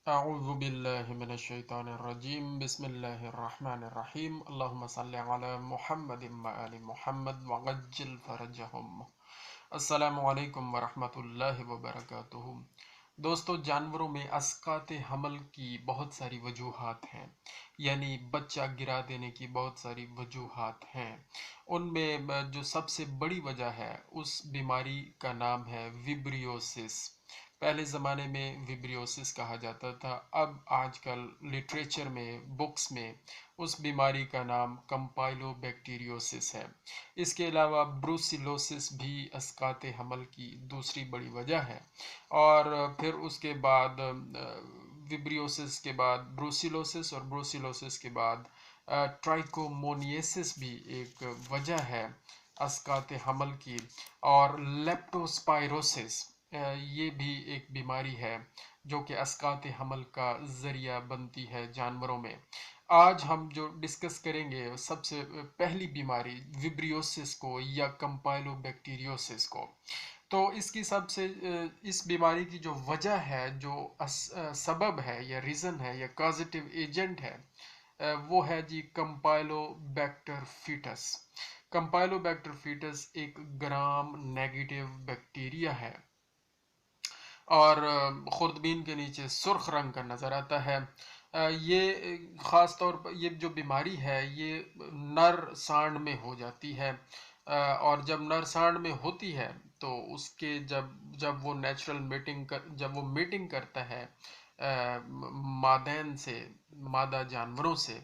अऊज़ु बिल्लाहि मिनश्शैतानिर्रजीम बिस्मिल्लाहिर्रहमानिर्रहीम अल्लाहुम्मा सल्लि अला मुहम्मदिन व आलि मुहम्मद वअज्जिल फरजहुम। अस्सलामु अलैकुम व रहमतुल्लाहि व बरकातुहू। दोस्तों, जानवरों में अस्कात हमल की बहुत सारी वजूहात हैं, यानी बच्चा गिरा देने की बहुत सारी वजूहात हैं। उनमें जो सबसे बड़ी वजह है, उस बीमारी का नाम है विब्रियोसिस। पहले ज़माने में विब्रियोसिस कहा जाता था, अब आजकल लिटरेचर में, बुक्स में उस बीमारी का नाम कंपाइलोबैक्टीरियोसिस है। इसके अलावा ब्रूसिलोसिस भी अस्कात हमल की दूसरी बड़ी वजह है। और फिर उसके बाद विब्रियोसिस के बाद ब्रूसिलोसिस, और ब्रूसिलोसिस के बाद ट्राइकोमोनियसिस भी एक वजह है अस्कात हमल की। और लेप्टोस्पायरोसिस ये भी एक बीमारी है जो कि अस्कात हमल का ज़रिया बनती है जानवरों में। आज हम जो डिस्कस करेंगे सबसे पहली बीमारी विब्रियोसिस को या कंपाइलोबैक्टीरियोसिस को। तो इसकी सबसे इस बीमारी की जो वजह है, जो सबब है या रीज़न है या कॉजेटिव एजेंट है, वो है जी कंपाइलोबैक्टर फीटस। कंपाइलोबैक्टर फीटस एक ग्राम नेगेटिव बैक्टीरिया है और खुर्दबीन के नीचे सुर्ख रंग का नज़र आता है। ये ख़ास तौर पर ये जो बीमारी है ये नर सांड में हो जाती है। और जब नर सांड में होती है तो उसके जब जब वो जब वो मीटिंग करता है मादैन से, मादा जानवरों से,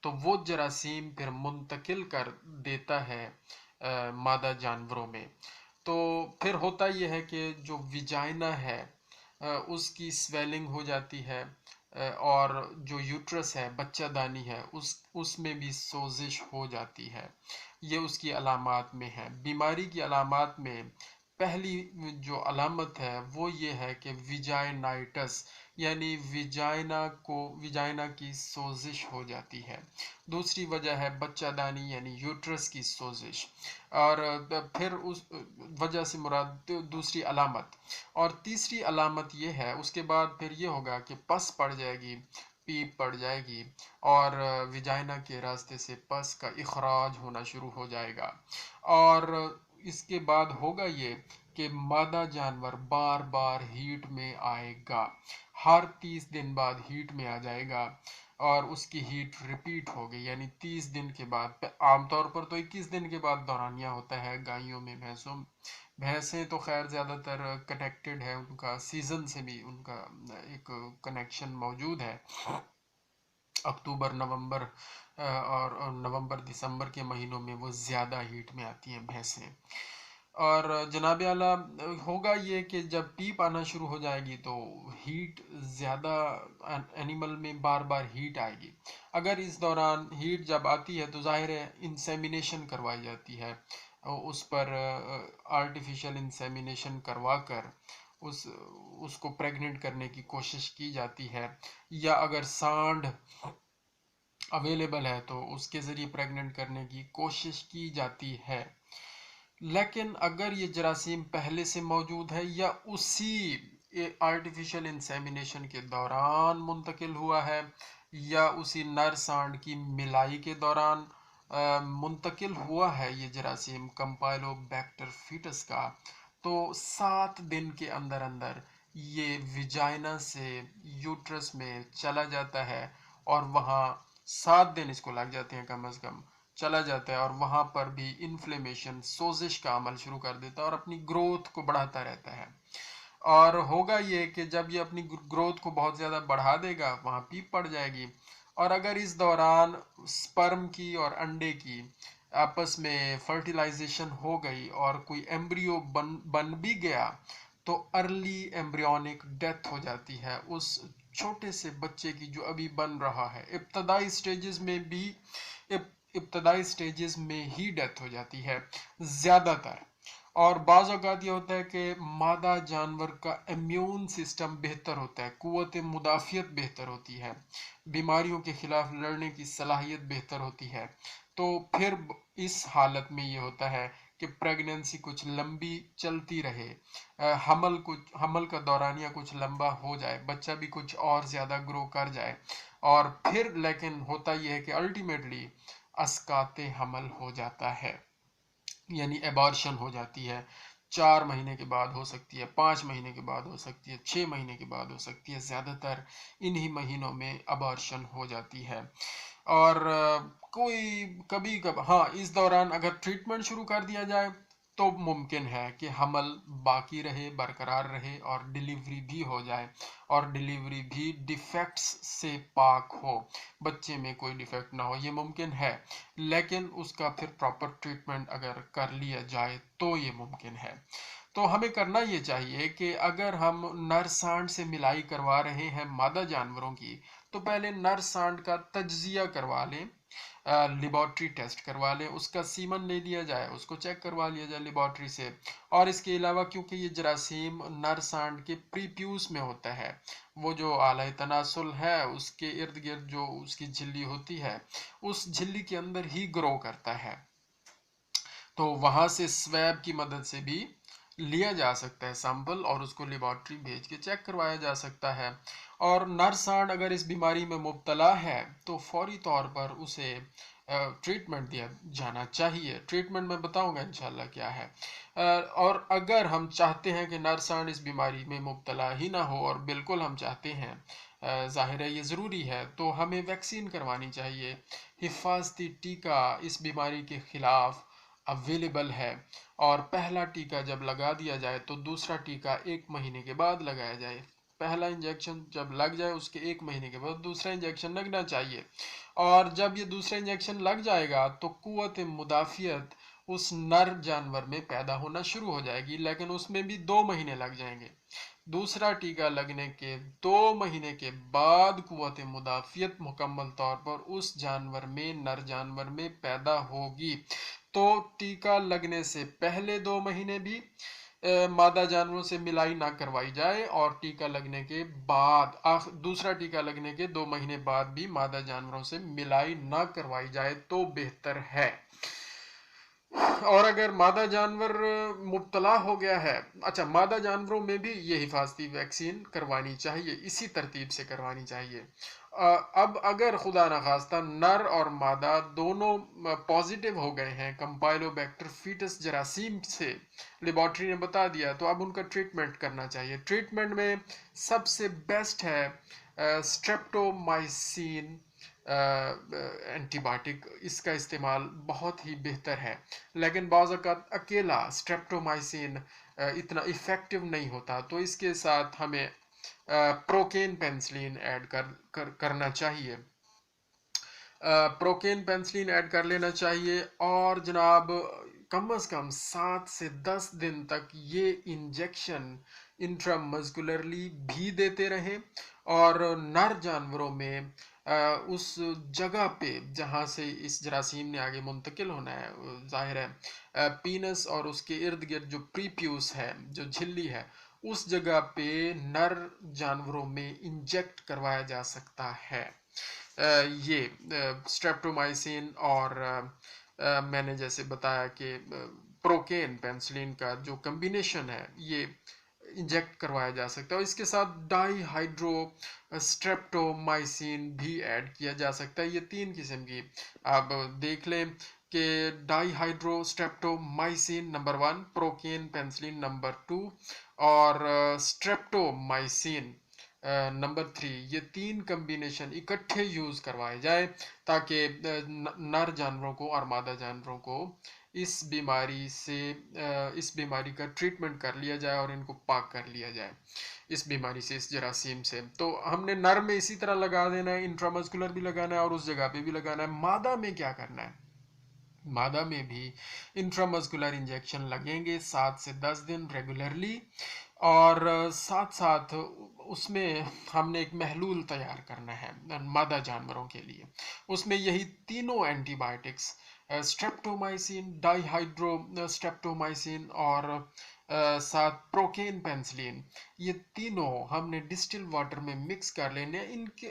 तो वो जरासीम फिर मुंतकिल कर देता है मादा जानवरों में। तो फिर होता यह है कि जो विजाइना है उसकी स्वेलिंग हो जाती है, और जो यूट्रस है, बच्चादानी है, उसमें भी सोजिश हो जाती है। ये उसकी अलामात में है। बीमारी की अलामात में पहली जो अलामत है वो ये है कि विजाइनाइटस, यानी विजाइना की सोजिश हो जाती है। दूसरी वजह है बच्चादानी यानी यूट्रस की सोजिश। और फिर उस वजह से मुराद दूसरी अलामत। और तीसरी अलामत ये है, उसके बाद फिर ये होगा कि पस पड़ जाएगी, पीप पड़ जाएगी, और विजाइना के रास्ते से पस का इखराज होना शुरू हो जाएगा। और इसके बाद होगा ये कि मादा जानवर बार बार हीट में आएगा, हर 30 दिन बाद हीट में आ जाएगा, और उसकी हीट रिपीट हो गई, यानी 30 दिन के बाद। आमतौर पर तो 21 दिन के बाद दौरानिया होता है गायों में, भैंसें तो खैर ज़्यादातर कनेक्टेड है, उनका सीज़न से भी उनका एक कनेक्शन मौजूद है। अक्टूबर नवंबर और नवंबर दिसंबर के महीनों में वो ज़्यादा हीट में आती हैं भैंसें। और जनाब आला होगा ये कि जब पीप आना शुरू हो जाएगी तो हीट ज़्यादा, एनिमल में बार बार हीट आएगी। अगर इस दौरान हीट जब आती है तो जाहिर है इंसेमिनेशन करवाई जाती है, उस पर आर्टिफिशियल इंसेमिनेशन करवा कर उसको प्रेग्नेंट करने की कोशिश की जाती है। या अगर सांड अवेलेबल है तो उसके ज़रिए प्रेग्नेंट करने की कोशिश की जाती है। लेकिन अगर ये जरासीम पहले से मौजूद है या उसी आर्टिफिशियल इंसेमिनेशन के दौरान मुंतकिल हुआ है, या उसी नर सांड की मिलाई के दौरान मुंतकिल हुआ है ये जरासीम कंपाइलोबैक्टर फीटस का, तो 7 दिन के अंदर अंदर ये विजाइना से यूट्रस में चला जाता है, और वहाँ 7 दिन इसको लग जाते हैं कम अज़ कम, चला जाता है, और वहाँ पर भी इन्फ्लेमेशन, सोजिश का अमल शुरू कर देता है और अपनी ग्रोथ को बढ़ाता रहता है। और होगा ये कि जब ये अपनी ग्रोथ को बहुत ज़्यादा बढ़ा देगा, वहाँ पीप पड़ जाएगी। और अगर इस दौरान स्पर्म की और अंडे की आपस में फर्टिलाइजेशन हो गई और कोई एम्ब्रियो बन भी गया, तो अर्ली एम्ब्रियोनिक डेथ हो जाती है उस छोटे से बच्चे की जो अभी बन रहा है। इब्तदाई स्टेजेस में ही डेथ हो जाती है ज़्यादातर। और बाज़ औक़ात ये होता है कि मादा जानवर का इम्यून सिस्टम बेहतर होता है, क़ुव्वत मुदाफ़ियत बेहतर होती है, बीमारियों के ख़िलाफ़ लड़ने की सलाहियत बेहतर होती है। तो फिर इस हालत में ये होता है कि प्रेगनेंसी कुछ लंबी चलती रहे, हमल का दौरानिया कुछ लंबा हो जाए, बच्चा भी कुछ और ज़्यादा ग्रो कर जाए, और फिर लेकिन होता यह है कि अल्टीमेटली अस्काते हमल हो जाता है, यानी एबॉर्शन हो जाती है। 4 महीने के बाद हो सकती है, 5 महीने के बाद हो सकती है, 6 महीने के बाद हो सकती है, ज़्यादातर इन्हीं महीनों में अबॉर्शन हो जाती है। और कोई कभी हाँ, इस दौरान अगर ट्रीटमेंट शुरू कर दिया जाए तो मुमकिन है कि हमल बाकी रहे, बरकरार रहे, और डिलीवरी भी हो जाए, और डिलीवरी भी डिफेक्ट्स से पाक हो, बच्चे में कोई डिफेक्ट ना हो, ये मुमकिन है। लेकिन उसका फिर प्रॉपर ट्रीटमेंट अगर कर लिया जाए तो ये मुमकिन है। तो हमें करना ये चाहिए कि अगर हम नर सांड से मिलाई करवा रहे हैं मादा जानवरों की, तो पहले नर सांड का तज्जिया करवा लें, लेबॉर्ट्री टेस्ट करवा लें, उसका सीमन ले लिया जाए, उसको चेक करवा लिया जाए लेबॉर्ट्री से। और इसके अलावा क्योंकि ये जरासीम नर सांड के प्रीप्यूस में होता है, वो जो आला तनासुल है उसके इर्द गिर्द जो उसकी झिल्ली होती है, उस झिल्ली के अंदर ही ग्रो करता है, तो वहां से स्वैब की मदद से भी लिया जा सकता है सैंपल, और उसको लेबॉर्ट्री भेज के चेक करवाया जा सकता है। और नर सांड अगर इस बीमारी में मुब्तला है तो फौरी तौर पर उसे ट्रीटमेंट दिया जाना चाहिए। ट्रीटमेंट मैं बताऊंगा इंशाल्लाह क्या है। और अगर हम चाहते हैं कि नर सांड इस बीमारी में मुब्तला ही ना हो, और बिल्कुल हम चाहते हैं, जाहिर है ये ज़रूरी है, तो हमें वैक्सीन करवानी चाहिए। हिफाजती टीका इस बीमारी के खिलाफ अवेलेबल है, और पहला टीका जब लगा दिया जाए तो दूसरा टीका 1 महीने के बाद लगाया जाए। पहला इंजेक्शन जब लग जाए उसके 1 महीने के बाद दूसरा इंजेक्शन लगना चाहिए, और जब ये दूसरा इंजेक्शन लग जाएगा तो कुव्वत मुदाफियत उस नर जानवर में पैदा होना शुरू हो जाएगी, लेकिन उसमें भी 2 महीने लग जाएंगे। दूसरा टीका लगने के 2 महीने के बाद कुव्वत मुदाफियत मुकम्मल तौर पर उस जानवर में, नर जानवर में पैदा होगी। तो टीका लगने से पहले 2 महीने भी मादा जानवरों से मिलाई ना करवाई जाए, और टीका लगने के बाद दूसरा टीका लगने के 2 महीने बाद भी मादा जानवरों से मिलाई ना करवाई जाए तो बेहतर है। और अगर मादा जानवर मुब्तला हो गया है, अच्छा, मादा जानवरों में भी ये हिफाजती वैक्सीन करवानी चाहिए, इसी तरतीब से करवानी चाहिए। अब अगर खुदा न खास्ता नर और मादा दोनों पॉजिटिव हो गए हैं कंपाइलोबैक्टर फीटस जरासीम से, लेबॉर्ट्री ने बता दिया, तो अब उनका ट्रीटमेंट करना चाहिए। ट्रीटमेंट में सबसे बेस्ट है स्ट्रेप्टोमाइसिन एंटीबायोटिक, इसका इस्तेमाल बहुत ही बेहतर है। लेकिन बाज़ औक़ात अकेला स्ट्रेप्टोमाइसिन इतना इफ़ेक्टिव नहीं होता, तो इसके साथ हमें प्रोकेन पेंसिलिन ऐड करना चाहिए, प्रोकेन पेंसिलिन ऐड कर लेना चाहिए। और जनाब कम से कम 7 से 10 दिन तक ये इंजेक्शन इंट्रामस्कुलरली भी देते रहें, और नर जानवरों में उस जगह पे जहाँ से इस जरासीम ने आगे मुंतकिल होना है, जाहिर है पीनस और उसके इर्द गिर्द जो प्रीप्यूस है, जो झिल्ली है, उस जगह पे नर जानवरों में इंजेक्ट करवाया जा सकता है ये स्ट्रेप्टोमाइसिन, और मैंने जैसे बताया कि प्रोकेन पेंसिलिन का जो कम्बिनेशन है ये इंजेक्ट करवाया जा सकता है, और इसके साथ डाई हाइड्रो स्ट्रेप्टोमाइसिन भी ऐड किया जा सकता है। ये 3 किस्म की आप देख लें कि dihydrostreptomycin number 1, procaine penicillin number 2, और स्ट्रेप्टोमाइसिन नंबर 3, ये 3 कम्बिनेशन इकट्ठे यूज करवाए जाए, ताकि नर जानवरों को और मादा जानवरों को इस बीमारी से इस बीमारी का ट्रीटमेंट कर लिया जाए और इनको पाक कर लिया जाए इस बीमारी से, इस जरासीम से। तो हमने नर में इसी तरह लगा देना है, इंट्रामस्कुलर भी लगाना है और उस जगह पे भी लगाना है। मादा में क्या करना है? मादा में भी इंट्रामस्कुलर इंजेक्शन लगेंगे 7 से 10 दिन रेगुलरली, और साथ साथ उसमें हमने एक महलूल तैयार करना है मादा जानवरों के लिए। उसमें यही तीनों एंटीबायोटिक्स स्ट्रेप्टोमाइसिन, डाईहाइड्रो स्ट्रेप्टोमाइसिन और साथ प्रोकेन पेंसिलिन, ये तीनों हमने डिस्टिल वाटर में मिक्स कर लेने हैं। इनके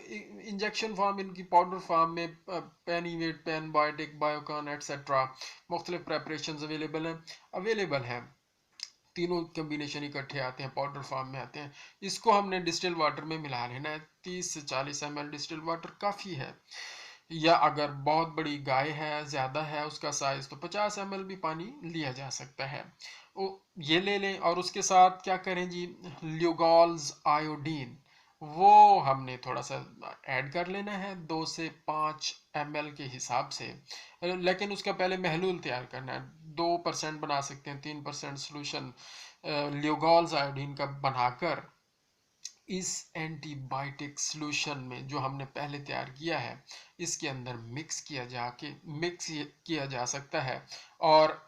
इंजेक्शन फॉर्म, इनकी पाउडर फॉर्म में पेनीवेट, पेन बायोटिक, बायोकॉन एटसेट्रा मुख्तलिफ प्रेपरेशन अवेलेबल हैं। तीनों कम्बिनेशन इकट्ठे आते हैं, पाउडर फॉर्म में आते हैं। इसको हमने डिस्टिल वाटर में मिला लेना है। 30 से 40 ml डिस्टिल वाटर काफ़ी है। या अगर बहुत बड़ी गाय है, ज़्यादा है उसका साइज, तो 50 ml भी पानी लिया जा सकता है। वो ये ले लें। और उसके साथ क्या करें जी, ल्यूगॉल्स आयोडीन, वो हमने थोड़ा सा ऐड कर लेना है, 2 से 5 ml के हिसाब से। लेकिन उसका पहले महलूल तैयार करना है। 2% बना सकते हैं, 3% सोल्यूशन ल्यूगॉल्स आयोडीन का बनाकर इस एंटीबायोटिक सॉल्यूशन में जो हमने पहले तैयार किया है, इसके अंदर मिक्स किया जा सकता है। और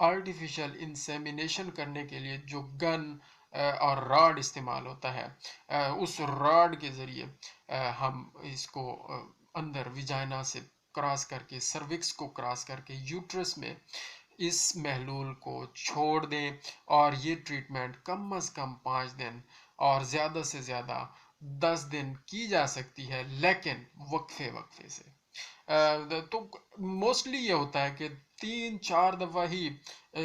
आर्टिफिशियल इंसेमिनेशन करने के लिए जो गन और रॉड इस्तेमाल होता है, उस रॉड के ज़रिए हम इसको अंदर विजाइना से क्रॉस करके, सर्विक्स को क्रॉस करके यूट्रस में इस महलूल को छोड़ दें। और ये ट्रीटमेंट कम अज़ कम 5 दिन और ज़्यादा से ज़्यादा 10 दिन की जा सकती है, लेकिन वक्फे वक्फे से। तो मोस्टली ये होता है कि 3-4 दफ़ा ही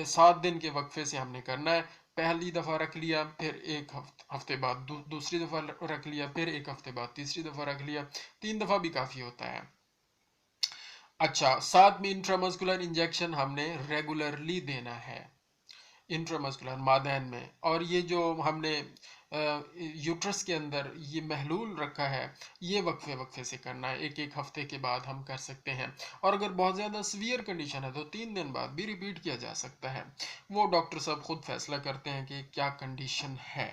7 दिन के वक्फे से हमने करना है। पहली दफ़ा रख लिया, फिर एक हफ्ते बाद दूसरी दफ़ा रख लिया, फिर एक हफ्ते बाद तीसरी दफ़ा रख लिया। 3 दफ़ा भी काफ़ी होता है। अच्छा, साथ में इंट्रामस्कुलर इंजेक्शन हमने रेगुलरली देना है, इंट्रामस्कुलर मादेन में। और ये जो हमने यूट्रस के अंदर ये महलूल रखा है, ये वक्फे वक्फे से करना है, एक एक हफ्ते के बाद हम कर सकते हैं। और अगर बहुत ज़्यादा सीवियर कंडीशन है तो 3 दिन बाद भी रिपीट किया जा सकता है। वो डॉक्टर साहब खुद फैसला करते हैं कि क्या कंडीशन है।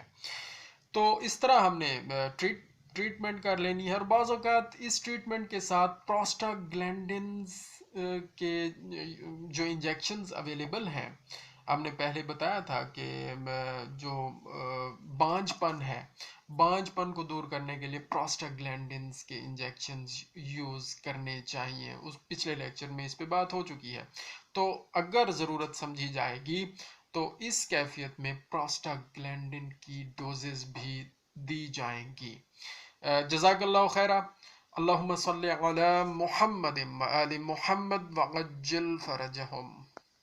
तो इस तरह हमने ट्रीटमेंट कर लेनी है। और बाज़ औक़ात इस ट्रीटमेंट के साथ प्रोस्टाग्लैंडिन्स के जो इंजेक्शंस अवेलेबल हैं, हमने पहले बताया था कि जो बांझपन है, बांझपन को दूर करने के लिए प्रोस्टाग्लैंडिन्स के इंजेक्शंस यूज़ करने चाहिए। उस पिछले लेक्चर में इस पे बात हो चुकी है। तो अगर ज़रूरत समझी जाएगी तो इस कैफियत में प्रोस्टाग्लैंडिन की डोजेस भी दी जाएंगी। जज़ाकल्लाहु खैरा। अल्लाहुम्मा सल्ली अला मुहम्मद व आलि मुहम्मद व अज्जिल फरजहुम।